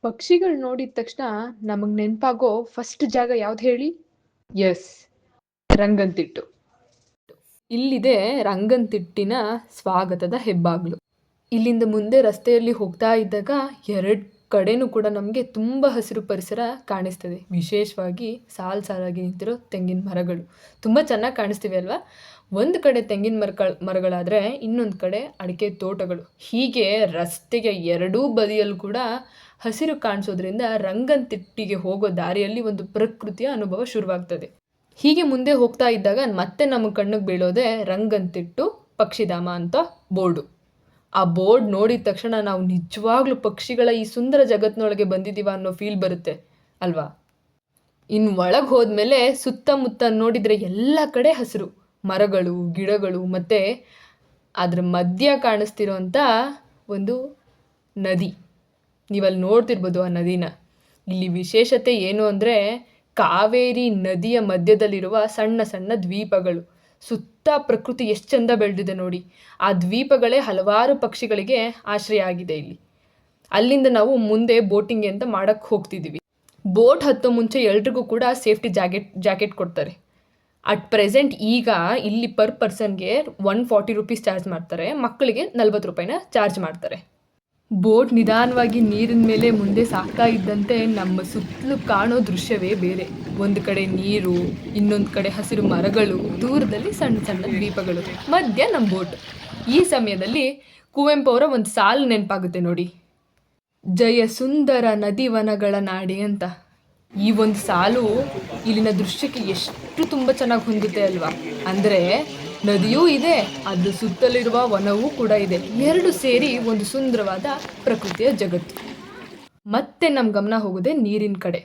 ಪಕ್ಷಿಗಳು ನೋಡಿದ ತಕ್ಷಣ ನಮಗ್ ನೆನಪಾಗೋ ಫಸ್ಟ್ ಜಾಗ ಯಾವ್ದು ಹೇಳಿ? ಎಸ್, ರಂಗನತಿಟ್ಟು. ಇಲ್ಲಿದೆ ರಂಗನತಿಟ್ಟಿನ ಸ್ವಾಗತದ ಹೆಬ್ಬಾಗ್ಲು. ಇಲ್ಲಿಂದ ಮುಂದೆ ರಸ್ತೆಯಲ್ಲಿ ಹೋಗ್ತಾ ಇದ್ದಾಗ ಎರಡು ಕಡೆನೂ ಕೂಡ ನಮಗೆ ತುಂಬ ಹಸಿರು ಪರಿಸರ ಕಾಣಿಸ್ತದೆ. ವಿಶೇಷವಾಗಿ ಸಾಲಾಗಿ ನಿಂತಿರೋ ತೆಂಗಿನ ಮರಗಳು ತುಂಬ ಚೆನ್ನಾಗಿ ಕಾಣಿಸ್ತಿವೆ ಅಲ್ವಾ? ಒಂದು ಕಡೆ ತೆಂಗಿನ ಮರಗಳಾದರೆ ಇನ್ನೊಂದು ಕಡೆ ಅಡಿಕೆ ತೋಟಗಳು. ಹೀಗೆ ರಸ್ತೆಗೆ ಎರಡೂ ಬದಿಯಲ್ಲೂ ಕೂಡ ಹಸಿರು ಕಾಣಿಸೋದ್ರಿಂದ ರಂಗನತಿಟ್ಟಿಗೆ ಹೋಗೋ ದಾರಿಯಲ್ಲಿ ಒಂದು ಪ್ರಕೃತಿಯ ಅನುಭವ ಶುರುವಾಗ್ತದೆ. ಹೀಗೆ ಮುಂದೆ ಹೋಗ್ತಾ ಇದ್ದಾಗ ಮತ್ತೆ ನಮ್ಮ ಕಣ್ಣಿಗೆ ಬೀಳೋದೆ ರಂಗನತಿಟ್ಟು ಪಕ್ಷಿಧಾಮ ಅಂತ ಬೋರ್ಡು. ಆ ಬೋರ್ಡ್ ನೋಡಿದ ತಕ್ಷಣ ನಾವು ನಿಜವಾಗ್ಲೂ ಪಕ್ಷಿಗಳ ಈ ಸುಂದರ ಜಗತ್ತಿನೊಳಗೆ ಬಂದಿದ್ದೀವ ಅನ್ನೋ ಫೀಲ್ ಬರುತ್ತೆ ಅಲ್ವಾ? ಇನ್ನು ಒಳಗೆ ಹೋದ್ಮೇಲೆ ಸುತ್ತಮುತ್ತ ನೋಡಿದರೆ ಎಲ್ಲ ಕಡೆ ಹಸಿರು, ಮರಗಳು, ಗಿಡಗಳು, ಮತ್ತು ಅದ್ರ ಮಧ್ಯ ಕಾಣಿಸ್ತಿರೋಂಥ ಒಂದು ನದಿ. ನೀವಲ್ಲಿ ನೋಡ್ತಿರ್ಬೋದು ಆ ನದಿನ. ಇಲ್ಲಿ ವಿಶೇಷತೆ ಏನು ಅಂದರೆ ಕಾವೇರಿ ನದಿಯ ಮಧ್ಯದಲ್ಲಿರುವ ಸಣ್ಣ ಸಣ್ಣ ದ್ವೀಪಗಳು. ಸುತ್ತ ಪ್ರಕೃತಿ ಎಷ್ಟು ಚಂದ ಬೆಳೆದಿದೆ ನೋಡಿ. ಆ ದ್ವೀಪಗಳೇ ಹಲವಾರು ಪಕ್ಷಿಗಳಿಗೆ ಆಶ್ರಯ ಆಗಿದೆ ಇಲ್ಲಿ. ಅಲ್ಲಿಂದ ನಾವು ಮುಂದೆ ಬೋಟಿಂಗ್ ಅಂತ ಮಾಡಕ್ಕೆ ಹೋಗ್ತಿದ್ದೀವಿ. ಬೋಟ್ ಹತ್ತೋ ಮುಂಚೆ ಎಲ್ರಿಗೂ ಕೂಡ ಸೇಫ್ಟಿ ಜಾಕೆಟ್ ಕೊಡ್ತಾರೆ. ಅಟ್ ಪ್ರೆಸೆಂಟ್ ಈಗ ಇಲ್ಲಿ ಪರ್ ಪರ್ಸನ್ಗೆ 140 ರೂಪೀಸ್ ಚಾರ್ಜ್ ಮಾಡ್ತಾರೆ, ಮಕ್ಕಳಿಗೆ 40 ರೂಪಾಯಿನ ಚಾರ್ಜ್ ಮಾಡ್ತಾರೆ. ಬೋಟ್ ನಿಧಾನವಾಗಿ ನೀರಿನ ಮೇಲೆ ಮುಂದೆ ಸಾಗ್ತಾ ಇದ್ದಂತೆ ನಮ್ಮ ಸುತ್ತಲೂ ಕಾಣೋ ದೃಶ್ಯವೇ ಬೇರೆ. ಒಂದು ಕಡೆ ನೀರು, ಇನ್ನೊಂದು ಕಡೆ ಹಸಿರು ಮರಗಳು, ದೂರದಲ್ಲಿ ಸಣ್ಣ ಸಣ್ಣ ದ್ವೀಪಗಳು, ಮಧ್ಯ ನಮ್ಮ ಬೋಟ್. ಈ ಸಮಯದಲ್ಲಿ ಕುವೆಂಪು ಅವರ ಒಂದು ಸಾಲು ನೆನಪಾಗುತ್ತೆ ನೋಡಿ, ಜಯ ಸುಂದರ ನದಿವನಗಳ ನಾಡಿ ಅಂತ. ಈ ಒಂದು ಸಾಲು ಇಲ್ಲಿನ ದೃಶ್ಯಕ್ಕೆ ಎಷ್ಟು ತುಂಬ ಚೆನ್ನಾಗಿ ಹೊಂದುತ್ತೆ ಅಲ್ವಾ? ಅಂದರೆ ನದಿಯೂ ಇದೆ, ಅದ್ರ ಸುತ್ತಲಿರುವ ವನವೂ ಕೂಡ ಇದೆ. ಎರಡು ಸೇರಿ ಒಂದು ಸುಂದರವಾದ ಪ್ರಕೃತಿಯ ಜಗತ್ತು. ಮತ್ತೆ ನಮ್ಮ ಗಮನ ಹೋಗೋದೆ ನೀರಿನ ಕಡೆ.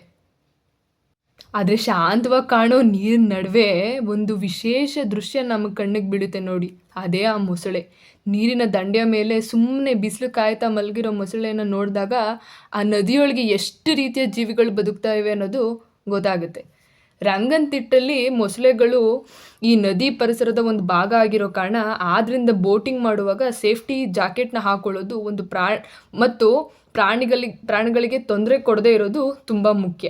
ಆದರೆ ಶಾಂತವಾಗಿ ಕಾಣೋ ನೀರಿನ ನಡುವೆ ಒಂದು ವಿಶೇಷ ದೃಶ್ಯ ನಮ್ಮ ಕಣ್ಣಿಗೆ ಬೀಳುತ್ತೆ ನೋಡಿ, ಅದೇ ಆ ಮೊಸಳೆ. ನೀರಿನ ದಂಡೆಯ ಮೇಲೆ ಸುಮ್ಮನೆ ಬಿಸಿಲು ಕಾಯ್ತಾ ಮಲಗಿರೋ ಮೊಸಳೆಯನ್ನು ನೋಡಿದಾಗ ಆ ನದಿಯೊಳಗೆ ಎಷ್ಟು ರೀತಿಯ ಜೀವಿಗಳು ಬದುಕ್ತಾ ಇವೆ ಅನ್ನೋದು ಗೊತ್ತಾಗುತ್ತೆ. ರಂಗನತಿಟ್ಟಲ್ಲಿ ಮೊಸಳೆಗಳು ಈ ನದಿ ಪರಿಸರದ ಒಂದು ಭಾಗ ಆಗಿರೋ ಕಾರಣ ಆದ್ದರಿಂದ ಬೋಟಿಂಗ್ ಮಾಡುವಾಗ ಸೇಫ್ಟಿ ಜಾಕೆಟ್ನ ಹಾಕೊಳ್ಳೋದು ಒಂದು ಮತ್ತು ಪ್ರಾಣಿಗಳಿಗೆ ತೊಂದರೆ ಕೊಡದೇ ಇರೋದು ತುಂಬ ಮುಖ್ಯ.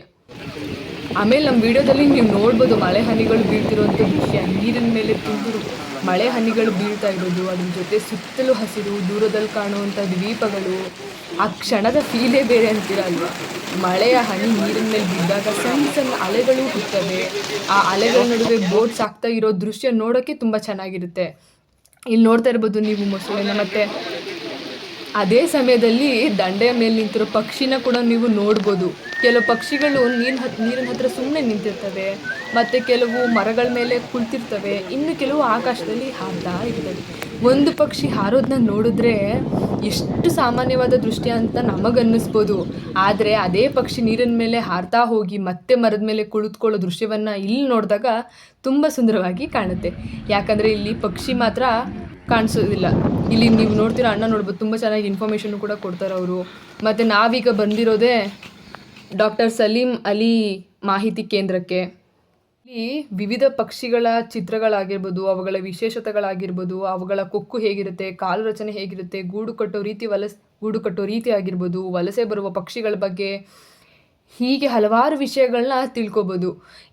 ಆಮೇಲೆ ನಮ್ಮ ವಿಡಿಯೋದಲ್ಲಿ ನೀವು ನೋಡ್ಬೋದು ಮಳೆ ಹನಿಗಳು ಬೀಳ್ತಿರೋಂಥ ದೃಶ್ಯ. ನೀರಿನ ಮೇಲೆ ತುಂಬಿರು ಮಳೆ ಹನಿಗಳು ಬೀಳ್ತಾ ಇರೋದು, ಅದ್ರ ಜೊತೆ ಸುತ್ತಲೂ ಹಸಿರು, ದೂರದಲ್ಲಿ ಕಾಣುವಂಥ ದ್ವೀಪಗಳು. ಆ ಕ್ಷಣದ ಫೀಲೇ ಬೇರೆ ಅಂತೀರ ಅಲ್ವಾ? ಮಳೆಯ ಹನಿ ನೀರಿನ ಮೇಲೆ ಬಿದ್ದಾಗ ಸಣ್ಣ ಸಣ್ಣ ಅಲೆಗಳು ಹುಟ್ಟುತ್ತವೆ. ಆ ಅಲೆಗಳ ನಡುವೆ ಬೋಟ್ ಸಾಕ್ತಾ ಇರೋ ದೃಶ್ಯ ನೋಡೋಕ್ಕೆ ತುಂಬ ಚೆನ್ನಾಗಿರುತ್ತೆ. ಇಲ್ಲಿ ನೋಡ್ತಾ ಇರ್ಬೋದು ನೀವು ಮೊಸಳೆನ. ಮತ್ತು ಅದೇ ಸಮಯದಲ್ಲಿ ದಂಡೆಯ ಮೇಲೆ ನಿಂತಿರೋ ಪಕ್ಷಿನ ಕೂಡ ನೀವು ನೋಡ್ಬೋದು. ಕೆಲವು ಪಕ್ಷಿಗಳು ನೀರಿನ ಹತ್ರ ಸುಮ್ಮನೆ ನಿಂತಿರ್ತವೆ, ಮತ್ತು ಕೆಲವು ಮರಗಳ ಮೇಲೆ ಕುಳಿತಿರ್ತವೆ, ಇನ್ನು ಕೆಲವು ಆಕಾಶದಲ್ಲಿ ಹಾರ್ತಾ ಇರ್ತವೆ. ಒಂದು ಪಕ್ಷಿ ಹಾರೋದನ್ನ ನೋಡಿದ್ರೆ ಎಷ್ಟು ಸಾಮಾನ್ಯವಾದ ದೃಶ್ಯ ಅಂತ ನಮಗನ್ನಿಸ್ಬೋದು. ಆದರೆ ಅದೇ ಪಕ್ಷಿ ನೀರಿನ ಮೇಲೆ ಹಾರ್ತಾ ಹೋಗಿ ಮತ್ತೆ ಮರದ ಮೇಲೆ ಕುಳಿತುಕೊಳ್ಳೋ ದೃಶ್ಯವನ್ನು ಇಲ್ಲಿ ನೋಡಿದಾಗ ತುಂಬ ಸುಂದರವಾಗಿ ಕಾಣುತ್ತೆ. ಯಾಕಂದರೆ ಇಲ್ಲಿ ಪಕ್ಷಿ ಮಾತ್ರ ಕಾಣಿಸೋದಿಲ್ಲ. ಇಲ್ಲಿ ನೀವು ನೋಡ್ತೀರಾ, ಅಣ್ಣ ನೋಡ್ಬೋದು, ತುಂಬ ಚೆನ್ನಾಗಿ ಇನ್ಫಾರ್ಮೇಷನ್ ಕೂಡ ಕೊಡ್ತಾರೆ ಅವರು. ಮತ್ತು ನಾವೀಗ ಬಂದಿರೋದೇ ಡಾಕ್ಟರ್ ಸಲೀಂ ಅಲಿ ಮಾಹಿತಿ ಕೇಂದ್ರಕ್ಕೆ. ಇಲ್ಲಿ ವಿವಿಧ ಪಕ್ಷಿಗಳ ಚಿತ್ರಗಳಾಗಿರ್ಬೋದು, ಅವುಗಳ ವಿಶೇಷತೆಗಳಾಗಿರ್ಬೋದು, ಅವುಗಳ ಕೊಕ್ಕು ಹೇಗಿರುತ್ತೆ, ಕಾಲು ರಚನೆ ಹೇಗಿರುತ್ತೆ, ಗೂಡು ಕಟ್ಟೋ ರೀತಿ ಆಗಿರ್ಬೋದು, ವಲಸೆ ಬರುವ ಪಕ್ಷಿಗಳ ಬಗ್ಗೆ, ಹೀಗೆ ಹಲವಾರು ವಿಷಯಗಳನ್ನ ತಿಳ್ಕೊಬೋದು.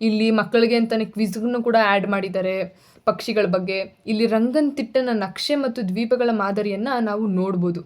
ಇಲ್ಲಿ ಮಕ್ಕಳಿಗೆ ಅಂತಲೇ ಕ್ವಿಝನ್ನು ಕೂಡ ಆ್ಯಡ್ ಮಾಡಿದ್ದಾರೆ ಪಕ್ಷಿಗಳ ಬಗ್ಗೆ. ಇಲ್ಲಿ ರಂಗನತಿಟ್ಟನ ನಕ್ಷೆ ಮತ್ತು ದ್ವೀಪಗಳ ಮಾದರಿಯನ್ನು ನಾವು ನೋಡ್ಬೋದು.